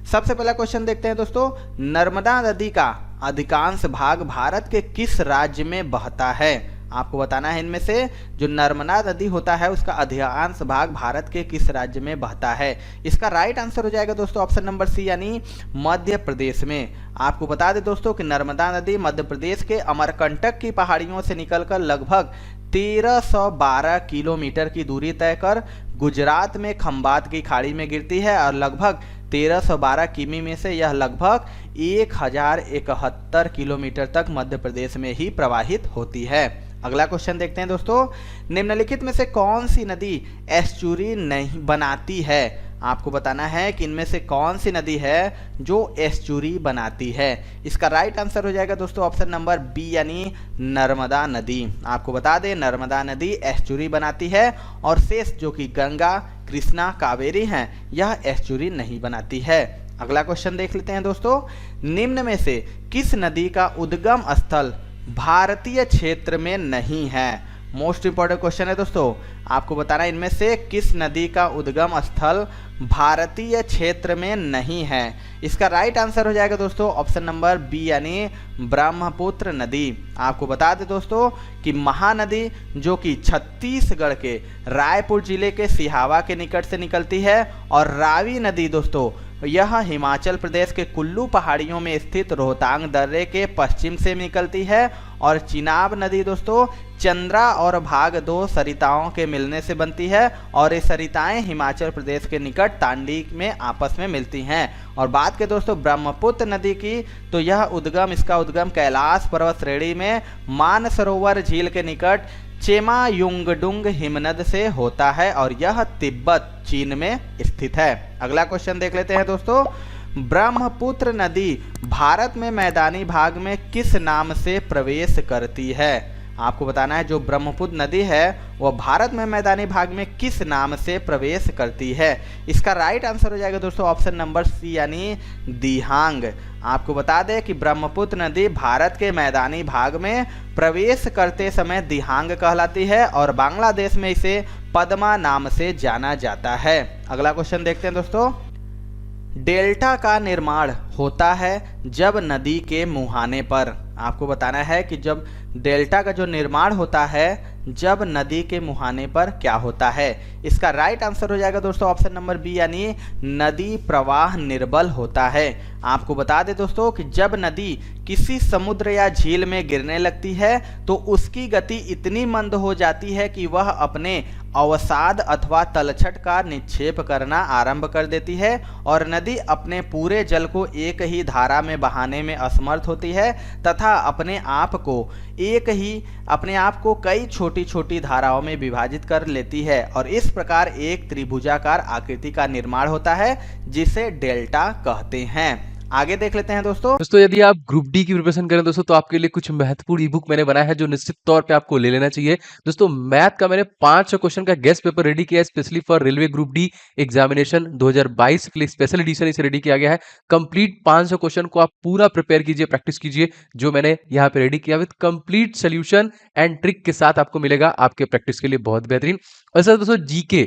सबसे पहला क्वेश्चन देखते हैं दोस्तों, नर्मदा नदी का अधिकांश भाग भारत के किस राज्य में बहता है? आपको बताना है इनमें से जो नर्मदा नदी होता है उसका अधिकांश भाग भारत के किस राज्य में बहता है। इसका राइट आंसर हो जाएगा दोस्तों ऑप्शन नंबर सी यानी मध्य प्रदेश में। आपको बता दें दोस्तों कि नर्मदा नदी मध्य प्रदेश के अमरकंटक की पहाड़ियों से निकलकर लगभग 1312 किलोमीटर की दूरी तय कर गुजरात में खंबात की खाड़ी में गिरती है और लगभग 1312 किमी में से यह लगभग 1071 किलोमीटर तक मध्य प्रदेश में ही प्रवाहित होती है। अगला क्वेश्चन देखते हैं दोस्तों, निम्नलिखित में से कौन सी नदी एस्चुरी नहीं बनाती है? आपको बताना है कि इनमें से कौन सी नदी है जो एस्चुरी बनाती है। इसका राइट आंसर हो जाएगा दोस्तों ऑप्शन नंबर बी यानी नर्मदा नदी। आपको बता दें नर्मदा नदी एस्चुरी बनाती है और शेष जो कि गंगा, कृष्णा, कावेरी हैं यह एस्चुरी नहीं बनाती है। अगला क्वेश्चन देख लेते हैं दोस्तों, निम्न में से किस नदी का उद्गम स्थल भारतीय क्षेत्र में नहीं है? मोस्ट इंपॉर्टेंट क्वेश्चन है दोस्तों, आपको बताना है इनमें से किस नदी का उद्गम स्थल भारतीय क्षेत्र में नहीं है। इसका राइट आंसर हो जाएगा दोस्तों ऑप्शन नंबर बी यानी ब्रह्मपुत्र नदी। आपको बता दें दोस्तों कि महानदी जो कि छत्तीसगढ़ के रायपुर जिले के सिहावा के निकट से निकलती है और रावी नदी दोस्तों यह हिमाचल प्रदेश के कुल्लू पहाड़ियों में स्थित रोहतांग दर्रे के पश्चिम से निकलती है और चिनाब नदी दोस्तों चंद्रा और भाग 2 सरिताओं के मिलने से बनती है और ये सरिताएं हिमाचल प्रदेश के निकट तांडी में आपस में मिलती हैं। और बात के दोस्तों ब्रह्मपुत्र नदी की तो इसका उद्गम कैलाश पर्वत श्रेणी में मानसरोवर झील के निकट चेमायुंगडुंग हिमनद से होता है और यह तिब्बत चीन में स्थित है। अगला क्वेश्चन देख लेते हैं दोस्तों, ब्रह्मपुत्र नदी भारत में मैदानी भाग में किस नाम से प्रवेश करती है? आपको बताना है जो ब्रह्मपुत्र नदी है वह भारत में मैदानी भाग में किस नाम से प्रवेश करती है। इसका राइट आंसर हो जाएगा दोस्तों ऑप्शन नंबर सी यानी दिहांग। आपको बता दें कि ब्रह्मपुत्र नदी भारत के मैदानी भाग में प्रवेश करते समय दिहांग कहलाती है और बांग्लादेश में इसे पद्मा नाम से जाना जाता है। अगला क्वेश्चन देखते हैं दोस्तों, डेल्टा का निर्माण होता है जब नदी के मुहाने पर। आपको बताना है कि जब डेल्टा का जो निर्माण होता है जब नदी के मुहाने पर क्या होता है। इसका राइट आंसर हो जाएगा दोस्तों ऑप्शन नंबर बी यानी नदी प्रवाह निर्बल होता है। आपको बता दें दोस्तों कि जब नदी किसी समुद्र या झील में गिरने लगती है तो उसकी गति इतनी मंद हो जाती है कि वह अपने अवसाद अथवा तलछट का निक्षेप करना आरंभ कर देती है और नदी अपने पूरे जल को एक ही धारा में बहाने में असमर्थ होती है तथा अपने आप को कई छोटी छोटी धाराओं में विभाजित कर लेती है और इस प्रकार एक त्रिभुजाकार आकृति का निर्माण होता है जिसे डेल्टा कहते हैं। आगे देख लेते हैं दोस्तों यदि आप ग्रुप डी की प्रिपरेशन करें दोस्तों तो आपके लिए कुछ महत्वपूर्ण ई बुक मैंने बनाया है जो निश्चित तौर पे आपको ले लेना चाहिए। दोस्तों मैथ का मैंने 500 क्वेश्चन का गेस्ट पेपर रेडी किया है specially for railway group D examination 2022 के लिए स्पेशल एडिशन इसे रेडी किया गया है। कंप्लीट 500 क्वेश्चन को आप पूरा प्रिपेयर कीजिए, प्रैक्टिस कीजिए, जो मैंने यहाँ पे रेडी किया with complete solution and trick के साथ आपको मिलेगा आपके प्रैक्टिस के लिए बहुत बेहतरीन। और सर दोस्तों जीके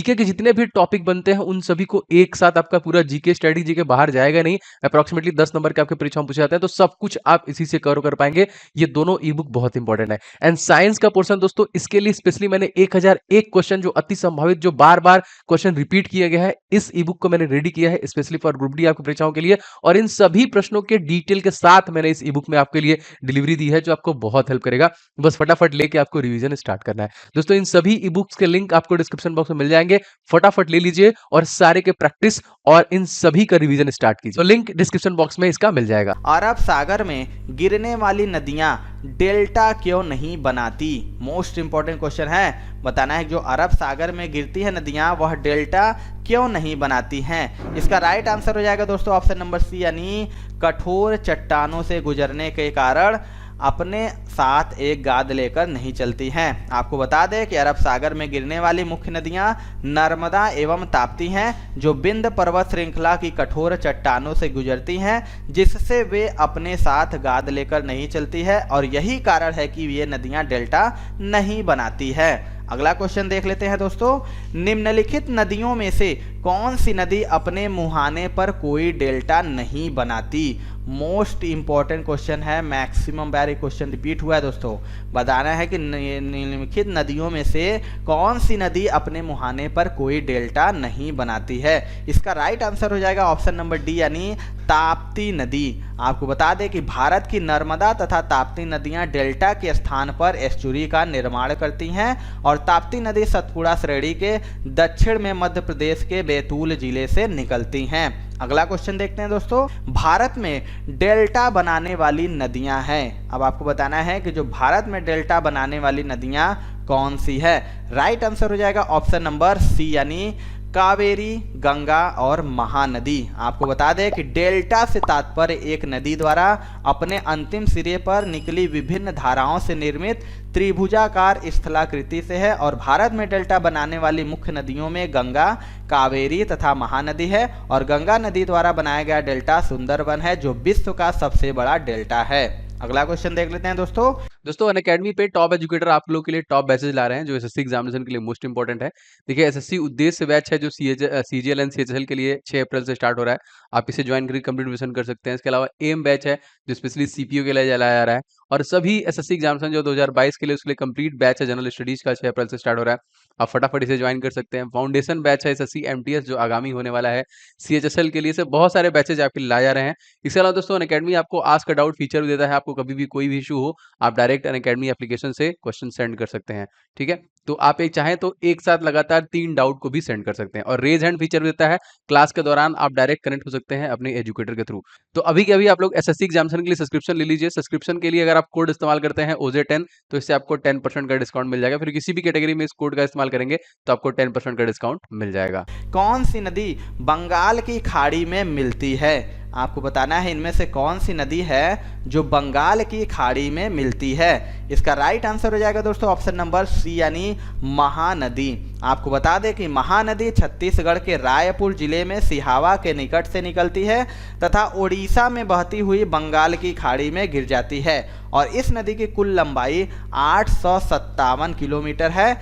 के जितने भी टॉपिक बनते हैं उन सभी को एक साथ आपका पूरा जीके स्टडी जीके बाहर जाएगा नहीं, अप्रोक्सीमेटली 10 नंबर के आपके परीक्षाओं पूछे जाते हैं तो सब कुछ आप इसी से कवर कर पाएंगे। ये दोनों ई बुक बहुत इंपॉर्टेंट है। एंड साइंस का पोर्शन दोस्तों इसके लिए स्पेशली मैंने 1001 क्वेश्चन जो अति संभावित जो बार बार क्वेश्चन रिपीट किया गया है इस ई बुक को मैंने रेडी किया है स्पेशली फॉर ग्रुप डी आपकी परीक्षाओं के लिए और इन सभी प्रश्नों के डिटेल के साथ मैंने इस ई बुक में आपके लिए डिलीवरी दी है जो आपको बहुत हेल्प करेगा। बस फटाफट लेके आपको रिवीजन स्टार्ट करना है। दोस्तों इन सभी ई बुक्स के लिंक आपको डिस्क्रिप्शन बॉक्स में मिल जाएंगे, फटाफट ले लीजिए और सारे के प्रैक्टिस और इन सभी का रिवीजन स्टार्ट कीजिए। तो लिंक डिस्क्रिप्शन बॉक्स में इसका मिल जाएगा। अरब सागर में गिरने वाली नदियां डेल्टा क्यों नहीं बनाती? मोस्ट इंपॉर्टेंट क्वेश्चन है, बताना है जो अरब सागर में गिरती है नदियां वह डेल्टा क्यों नहीं बनाती हैं। इसका राइट आंसर हो जाएगा दोस्तों ऑप्शन नंबर सी यानी कठोर चट्टानों से गुजरने के कारण अपने साथ एक गाद लेकर नहीं चलती हैं। आपको बता दें कि अरब सागर में गिरने वाली मुख्य नदियां नर्मदा एवं ताप्ती हैं, जो विंध्य पर्वत श्रृंखला की कठोर चट्टानों से गुजरती हैं, जिससे वे अपने साथ गाद लेकर नहीं चलती है और यही कारण है कि ये नदियां डेल्टा नहीं बनाती है। अगला क्वेश्चन देख लेते हैं दोस्तों, निम्नलिखित नदियों में से कौन सी नदी अपने मुहाने पर कोई डेल्टा नहीं बनाती? मोस्ट इंपॉर्टेंट क्वेश्चन है, मैक्सिमम बार ये क्वेश्चन रिपीट हुआ है दोस्तों। बताना है कि निम्नलिखित नदियों में से कौन सी नदी अपने मुहाने पर कोई डेल्टा नहीं बनाती है। इसका राइट आंसर हो जाएगा ऑप्शन नंबर डी यानी ताप्ती नदी। आपको बता दें कि भारत की नर्मदा तथा ताप्ती नदियां डेल्टा के स्थान पर एस्चुरी का निर्माण करती हैं और ताप्ती नदी सतपुड़ा श्रेणी के दक्षिण में मध्य प्रदेश के बैतूल जिले से निकलती हैं। अगला क्वेश्चन देखते हैं दोस्तों, भारत में डेल्टा बनाने वाली नदियां हैं। अब आपको बताना है कि जो भारत में डेल्टा बनाने वाली नदियां कौन सी है। राइट आंसर हो जाएगा ऑप्शन नंबर सी यानी कावेरी, गंगा और महानदी। आपको बता दें कि डेल्टा से तात्पर्य एक नदी द्वारा अपने अंतिम सिरे पर निकली विभिन्न धाराओं से निर्मित त्रिभुजाकार स्थलाकृति से है और भारत में डेल्टा बनाने वाली मुख्य नदियों में गंगा, कावेरी तथा महानदी है और गंगा नदी द्वारा बनाया गया डेल्टा सुंदरबन है, जो विश्व का सबसे बड़ा डेल्टा है। अगला क्वेश्चन देख लेते हैं दोस्तों अनअकैडमी पे टॉप एजुकेटर आप लोगों के लिए टॉप बैचेज ला रहे हैं जो एसएससी एग्जामिनेशन के लिए मोस्ट इंपॉर्टेंट है। देखिए एसएससी उद्देश्य बैच है जो सीजीएल एंड सीएचएल के लिए 6 अप्रैल से स्टार्ट हो रहा है। आप इसे ज्वाइन करके कंप्लीट रिवीजन कर सकते हैं। इसके अलावा एम बैच है जो स्पेशली सीपीओ के लिए चलाया जा रहा है और सभी एसएससी एग्जामिनेशन जो 2022 के लिए उसके लिए कंप्लीट बैच है जनरल स्टडीज का 6 अप्रैल से स्टार्ट हो रहा है। आप फटाफट इसे ज्वाइन कर सकते हैं। फाउंडेशन बैच है एसएससी एमटीएस जो आगामी होने वाला है। सीएचएसएल के लिए से बहुत सारे बैचेज आपके लिए लाए जा रहे हैं। इसके अलावा दोस्तों अनअकैडमी आपको आस्क अ डाउट फीचर भी देता है। आपको कभी भी कोई भी इशू हो आप डायरेक्ट अनअकैडमी एप्लीकेशन से क्वेश्चन सेंड कर सकते हैं। ठीक है, तो आप एक चाहें तो एक साथ लगातार 3 डाउट को भी सेंड कर सकते हैं और रेज हैंड फीचर देता है। क्लास के दौरान आप डायरेक्ट कनेक्ट हो सकते हैं अपने एजुकेटर के थ्रू। तो अभी के अभी आप लोग एसएससी एग्जामिनेशन के लिए सब्सक्रिप्शन ले लीजिए। सब्सक्रिप्शन के लिए अगर आप कोड इस्तेमाल करते हैं OJ10 तो इससे आपको 10% का डिस्काउंट मिल जाएगा। फिर किसी भी कैटेगरी में इस कोड का इस्तेमाल करेंगे तो आपको 10% का डिस्काउंट मिल जाएगा। कौन सी नदी बंगाल की खाड़ी में मिलती है? आपको बताना है इनमें से कौन सी नदी है जो बंगाल की खाड़ी में मिलती है। इसका राइट आंसर हो जाएगा दोस्तों ऑप्शन नंबर सी यानी महानदी। आपको बता दें कि महानदी छत्तीसगढ़ के रायपुर जिले में सिहावा के निकट से निकलती है तथा ओडिशा में बहती हुई बंगाल की खाड़ी में गिर जाती है और इस नदी की कुल लंबाई 857 किलोमीटर है।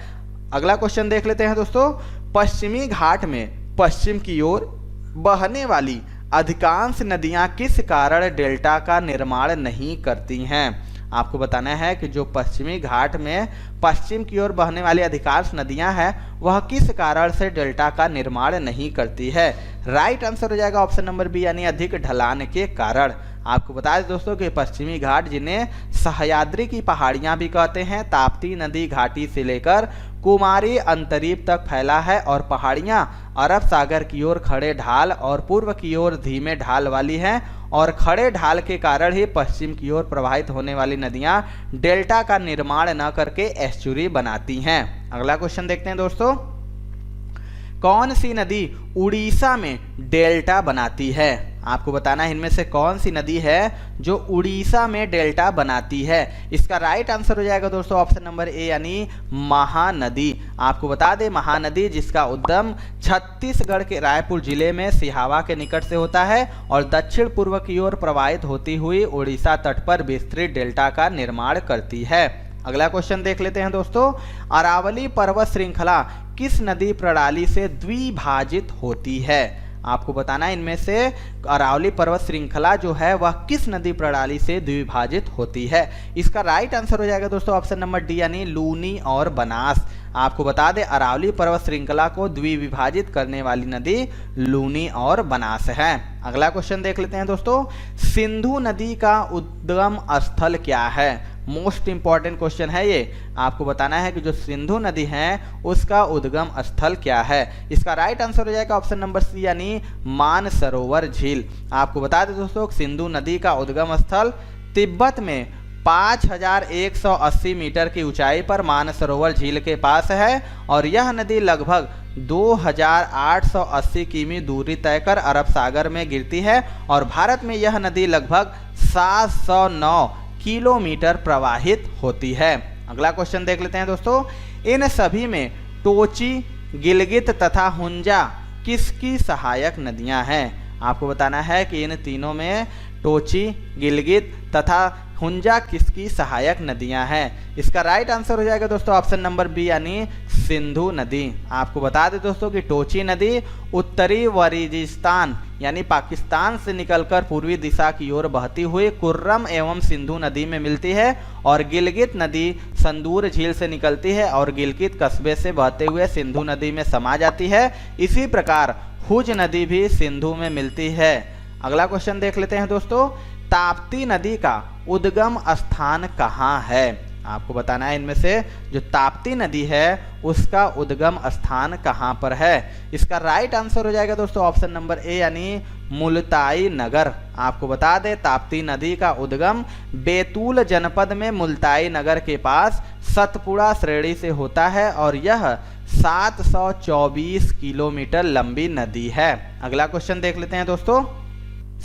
अगला क्वेश्चन देख लेते हैं दोस्तों, पश्चिमी घाट में पश्चिम की ओर बहने वाली अधिकांश नदियां किस कारण डेल्टा का निर्माण नहीं करती हैं? आपको बताना है कि जो पश्चिमी घाट में पश्चिम की ओर बहने वाली अधिकांश नदियां हैं वह किस कारण से डेल्टा का निर्माण नहीं करती है। राइट आंसर हो जाएगा ऑप्शन नंबर बी यानी अधिक ढलान के कारण। आपको बता दें दोस्तों कि पश्चिमी घाट जिन्हें सह्याद्री की पहाड़ियां भी कहते हैं, ताप्ती नदी घाटी से लेकर कुमारी अंतरीप तक फैला है और पहाड़ियां अरब सागर की ओर खड़े ढाल और पूर्व की ओर धीमे ढाल वाली हैं और खड़े ढाल के कारण ही पश्चिम की ओर प्रवाहित होने वाली नदियां डेल्टा का निर्माण न करके एस्चुरी बनाती हैं। अगला क्वेश्चन देखते हैं दोस्तों, कौन सी नदी उड़ीसा में डेल्टा बनाती है? आपको बताना है इनमें से कौन सी नदी है जो उड़ीसा में डेल्टा बनाती है। इसका राइट आंसर हो जाएगा दोस्तों ऑप्शन नंबर ए यानी महानदी। आपको बता दें महानदी जिसका उद्गम छत्तीसगढ़ के रायपुर जिले में सिहावा के निकट से होता है और दक्षिण पूर्व की ओर प्रवाहित होती हुई उड़ीसा तट पर विस्तृत डेल्टा का निर्माण करती है। अगला क्वेश्चन देख लेते हैं दोस्तों, अरावली पर्वत श्रृंखला किस नदी प्रणाली से द्विभाजित होती है? आपको बताना है इनमें से अरावली पर्वत श्रृंखला जो है वह किस नदी प्रणाली से द्विभाजित होती है। इसका राइट आंसर हो जाएगा दोस्तों ऑप्शन नंबर डी यानी लूनी और बनास। आपको बता दें अरावली पर्वत श्रृंखला को द्विविभाजित करने वाली नदी लूनी और बनास है। अगला क्वेश्चन देख लेते हैं दोस्तों, सिंधु नदी का उद्गम स्थल क्या है? मोस्ट इंपॉर्टेंट क्वेश्चन है ये। आपको बताना है कि जो सिंधु नदी है उसका उद्गम स्थल क्या है। इसका राइट आंसर हो जाएगा ऑप्शन नंबर सी यानी मानसरोवर झील। आपको बता दें दोस्तों सिंधु नदी का उद्गम स्थल तिब्बत में 5180 मीटर की ऊंचाई पर मानसरोवर झील के पास है और यह नदी लगभग 2880 किमी दूरी तय कर अरब सागर में गिरती है और भारत में यह नदी लगभग 709 किलोमीटर प्रवाहित होती है। अगला क्वेश्चन देख लेते हैं दोस्तों, इन सभी में टोची, गिलगित तथा हुंजा किसकी सहायक नदियां हैं? आपको बताना है कि इन तीनों में टोची, गिलगित तथा हुंजा किसकी सहायक नदियां हैं। इसका राइट आंसर हो जाएगा दोस्तों ऑप्शन नंबर बी यानी सिंधु नदी। आपको बता दें दोस्तों कि टोची नदी उत्तरी वजीरिस्तान यानी पाकिस्तान से निकलकर पूर्वी दिशा की ओर बहती हुई कुर्रम एवं सिंधु नदी में मिलती है और गिलगित नदी संदूर झील से निकलती है और गिलगित कस्बे से बहते हुए सिंधु नदी में समा जाती है। इसी प्रकार हुज नदी भी सिंधु में मिलती है। अगला क्वेश्चन देख लेते हैं दोस्तों, ताप्ती नदी का उद्गम स्थान कहाँ है? आपको बताना है इनमें से जो ताप्ती नदी है उसका उद्गम स्थान कहाँ पर है। इसका राइट आंसर हो जाएगा दोस्तों ऑप्शन नंबर ए यानी मुल्ताई नगर। आपको बता दें ताप्ती नदी का उद्गम बैतूल जनपद में मुल्ताई नगर के पास सतपुड़ा श्रेणी से होता है और यह 724 किलोमीटर लंबी नदी है। अगला क्वेश्चन देख लेते हैं दोस्तों,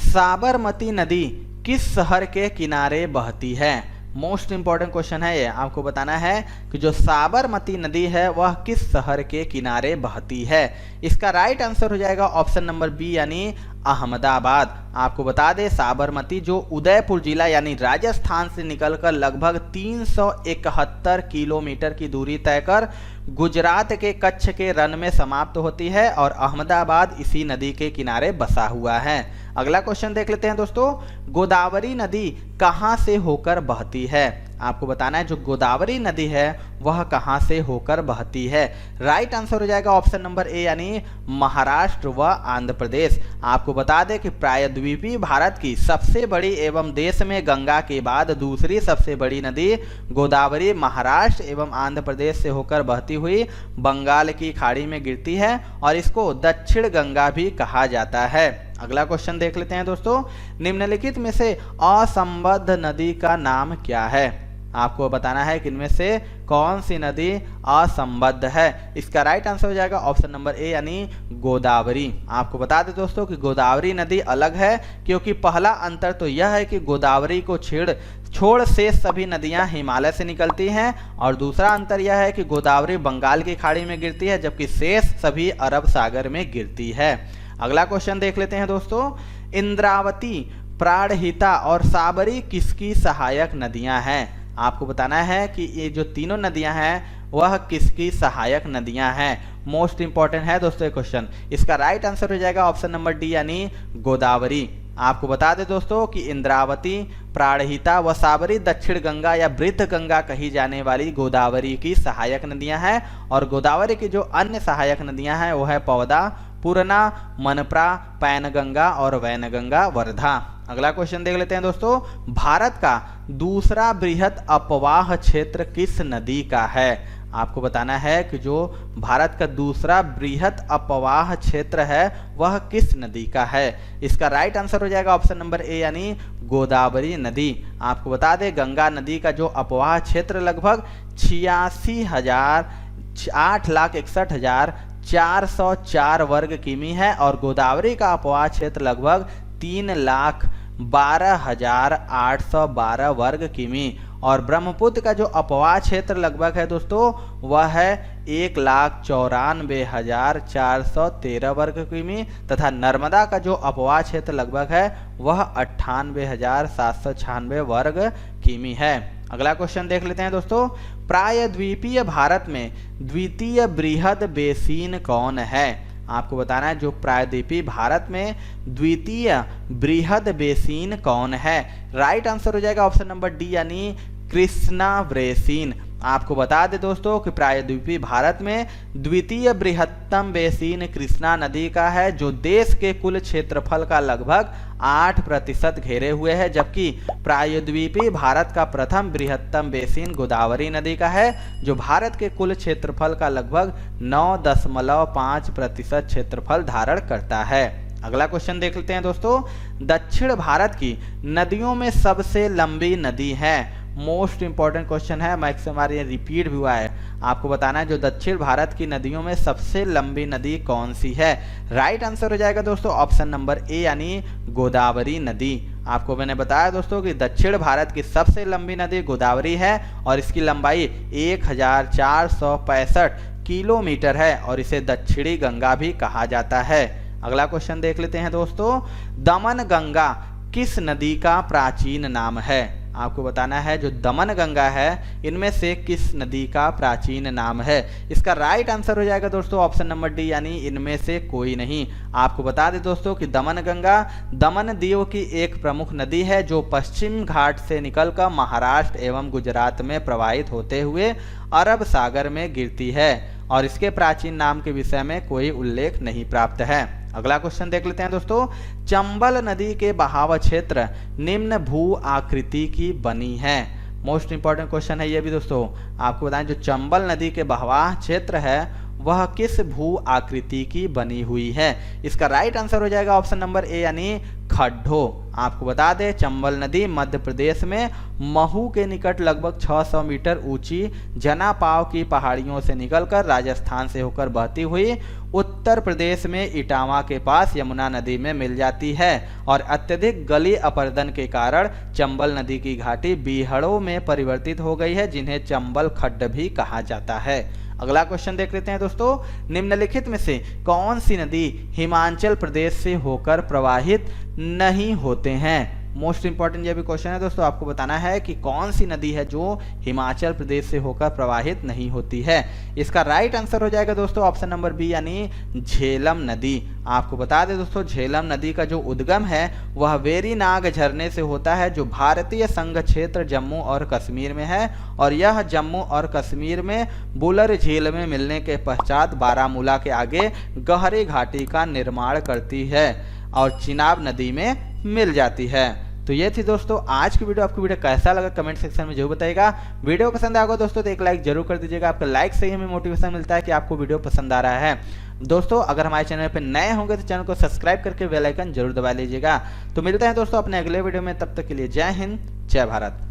साबरमती नदी किस शहर के किनारे बहती है? मोस्ट इंपॉर्टेंट क्वेश्चन है ये। आपको बताना है कि जो साबरमती नदी है वह किस शहर के किनारे बहती है। इसका राइट आंसर हो जाएगा ऑप्शन नंबर बी यानी अहमदाबाद। आपको बता दें साबरमती जो उदयपुर जिला यानी राजस्थान से निकलकर लगभग 371 किलोमीटर की दूरी तय कर गुजरात के कच्छ के रन में समाप्त होती है और अहमदाबाद इसी नदी के किनारे बसा हुआ है। अगला क्वेश्चन देख लेते हैं दोस्तों, गोदावरी नदी कहाँ से होकर बहती है? आपको बताना है जो गोदावरी नदी है वह कहाँ से होकर बहती है। राइट आंसर हो जाएगा ऑप्शन नंबर ए यानी महाराष्ट्र व आंध्र प्रदेश। आपको बता दें कि प्रायद्वीपीय भारत की सबसे बड़ी एवं देश में गंगा के बाद दूसरी सबसे बड़ी नदी गोदावरी महाराष्ट्र एवं आंध्र प्रदेश से होकर बहती हुई बंगाल की खाड़ी में गिरती है और इसको दक्षिण गंगा भी कहा जाता है। अगला क्वेश्चन देख लेते हैं दोस्तों, निम्नलिखित में से असंबद्ध नदी का नाम क्या है? आपको बताना है कि इनमें से कौन सी नदी असंबद्ध है। इसका राइट आंसर हो जाएगा ऑप्शन नंबर ए यानी गोदावरी। आपको बता दें दोस्तों कि गोदावरी नदी अलग है क्योंकि पहला अंतर तो यह है कि गोदावरी को छोड़ शेष सभी नदियां हिमालय से निकलती हैं और दूसरा अंतर यह है कि गोदावरी बंगाल की खाड़ी में गिरती है जबकि शेष सभी अरब सागर में गिरती है। अगला क्वेश्चन देख लेते हैं दोस्तों, इंद्रावती, प्राणहिता और साबरी किसकी सहायक नदियां हैं? आपको बताना है कि ये जो तीनों नदियां हैं वह किसकी सहायक नदियां हैं। मोस्ट इंपॉर्टेंट है दोस्तों ये क्वेश्चन। इसका राइट आंसर हो जाएगा ऑप्शन नंबर डी यानी गोदावरी। आपको बता दें दोस्तों कि इंद्रावती, प्राणहिता व साबरी दक्षिण गंगा या वृद्ध गंगा कही जाने वाली गोदावरी की सहायक नदियां हैं और गोदावरी की जो अन्य सहायक नदियां हैं वो है पवदा, पूर्णा, मनप्रा, पैनगंगा और वैनगंगा, वर्धा। अगला क्वेश्चन देख लेते हैं दोस्तों, भारत का दूसरा बृहद अपवाह क्षेत्र किस नदी का है? आपको बताना है कि जो भारत का दूसरा बृहद अपवाह क्षेत्र है वह किस नदी का है। इसका राइट आंसर हो जाएगा ऑप्शन नंबर ए यानी गोदावरी नदी। आपको बता दें गंगा नदी का जो अपवाह क्षेत्र लगभग 8,61,404 वर्ग किमी है और गोदावरी का अपवाह क्षेत्र लगभग 3,12,812 वर्ग किमी और ब्रह्मपुत्र का जो अपवाह क्षेत्र लगभग है दोस्तों वह है 1,94,413 वर्ग किमी तथा नर्मदा का जो अपवाह क्षेत्र लगभग है वह 98,796 वर्ग किमी है। अगला क्वेश्चन देख लेते हैं दोस्तों, प्रायद्वीपीय भारत में द्वितीय बृहद बेसिन कौन है? आपको बताना है जो प्रायद्वीपीय भारत में द्वितीय बृहद बेसिन कौन है। राइट आंसर हो जाएगा ऑप्शन नंबर डी यानी कृष्णा बेसिन। आपको बता दें दोस्तों कि प्रायद्वीपीय भारत में द्वितीय बृहत्तम बेसिन कृष्णा नदी का है जो देश के कुल क्षेत्रफल का लगभग 8% घेरे हुए है, जबकि प्रायद्वीपीय भारत का प्रथम बृहत्तम बेसिन गोदावरी नदी का है जो भारत के कुल क्षेत्रफल का लगभग 9.5% क्षेत्रफल धारण करता है। अगला क्वेश्चन देख लेते हैं दोस्तों, दक्षिण भारत की नदियों में सबसे लंबी नदी है। मोस्ट इंपॉर्टेंट क्वेश्चन है, मैक्सिमम बार ये रिपीट भी हुआ है। आपको बताना है जो दक्षिण भारत की नदियों में सबसे लंबी नदी कौन सी है। राइट आंसर हो जाएगा दोस्तों ऑप्शन नंबर ए यानी गोदावरी नदी। आपको मैंने बताया दोस्तों कि दक्षिण भारत की सबसे लंबी नदी गोदावरी है और इसकी लंबाई 1465 किलोमीटर है और इसे दक्षिणी गंगा भी कहा जाता है। अगला क्वेश्चन देख लेते हैं दोस्तों, दमन गंगा किस नदी का प्राचीन नाम है? आपको बताना है जो दमन गंगा है इनमें से किस नदी का प्राचीन नाम है। इसका राइट आंसर हो जाएगा दोस्तों ऑप्शन नंबर डी, यानी इनमें से कोई नहीं। आपको बता दें दोस्तों कि दमन गंगा दमन दीव की एक प्रमुख नदी है जो पश्चिम घाट से निकलकर महाराष्ट्र एवं गुजरात में प्रवाहित होते हुए अरब सागर में गिरती है और इसके प्राचीन नाम के विषय में कोई उल्लेख नहीं प्राप्त है। अगला क्वेश्चन देख लेते हैं दोस्तों, चंबल नदी के बहाव क्षेत्र निम्न भू आकृति की बनी है। मोस्ट इंपॉर्टेंट क्वेश्चन है ये भी दोस्तों। आपको बताएं जो चंबल नदी के बहाव क्षेत्र है वह किस भू आकृति की बनी हुई है। इसका राइट आंसर हो जाएगा ऑप्शन नंबर ए, यानी खड्डों। आपको बता दें चंबल नदी मध्य प्रदेश में महू के निकट लगभग 600 मीटर ऊंची जनापाव की पहाड़ियों से निकलकर राजस्थान से होकर बहती हुई उत्तर प्रदेश में इटावा के पास यमुना नदी में मिल जाती है और अत्यधिक गली अपरदन के कारण चंबल नदी की घाटी बीहड़ों में परिवर्तित हो गई है जिन्हें चंबल खड्ड भी कहा जाता है। अगला क्वेश्चन देख लेते हैं दोस्तों, निम्नलिखित में से कौन सी नदी हिमाचल प्रदेश से होकर प्रवाहित नहीं होते हैं। मोस्ट इंपॉर्टेंट ये भी क्वेश्चन है दोस्तों। आपको बताना है कि कौन सी नदी है जो हिमाचल प्रदेश से होकर प्रवाहित नहीं होती है। इसका राइट आंसर हो जाएगा दोस्तों ऑप्शन नंबर बी, यानी झेलम नदी। आपको बता दें दोस्तों झेलम नदी का जो उद्गम है वह वेरीनाग झरने से होता है जो भारतीय संघ क्षेत्र जम्मू और कश्मीर में है और यह जम्मू और कश्मीर में बुलर झील में मिलने के पश्चात बारामूला के आगे गहरी घाटी का निर्माण करती है और चिनाब नदी में मिल जाती है। तो ये थी दोस्तों आज की वीडियो। आपको वीडियो कैसा लगा कमेंट सेक्शन में जरूर बताइएगा। वीडियो पसंद आएगा दोस्तों तो एक लाइक जरूर कर दीजिएगा। आपका लाइक से ही हमें मोटिवेशन मिलता है कि आपको वीडियो पसंद आ रहा है। दोस्तों अगर हमारे चैनल पर नए होंगे तो चैनल को सब्सक्राइब करके बेल आइकन जरूर दबा लीजिएगा। तो मिलते हैं दोस्तों अपने अगले वीडियो में, तब तक के लिए जय हिंद जय भारत।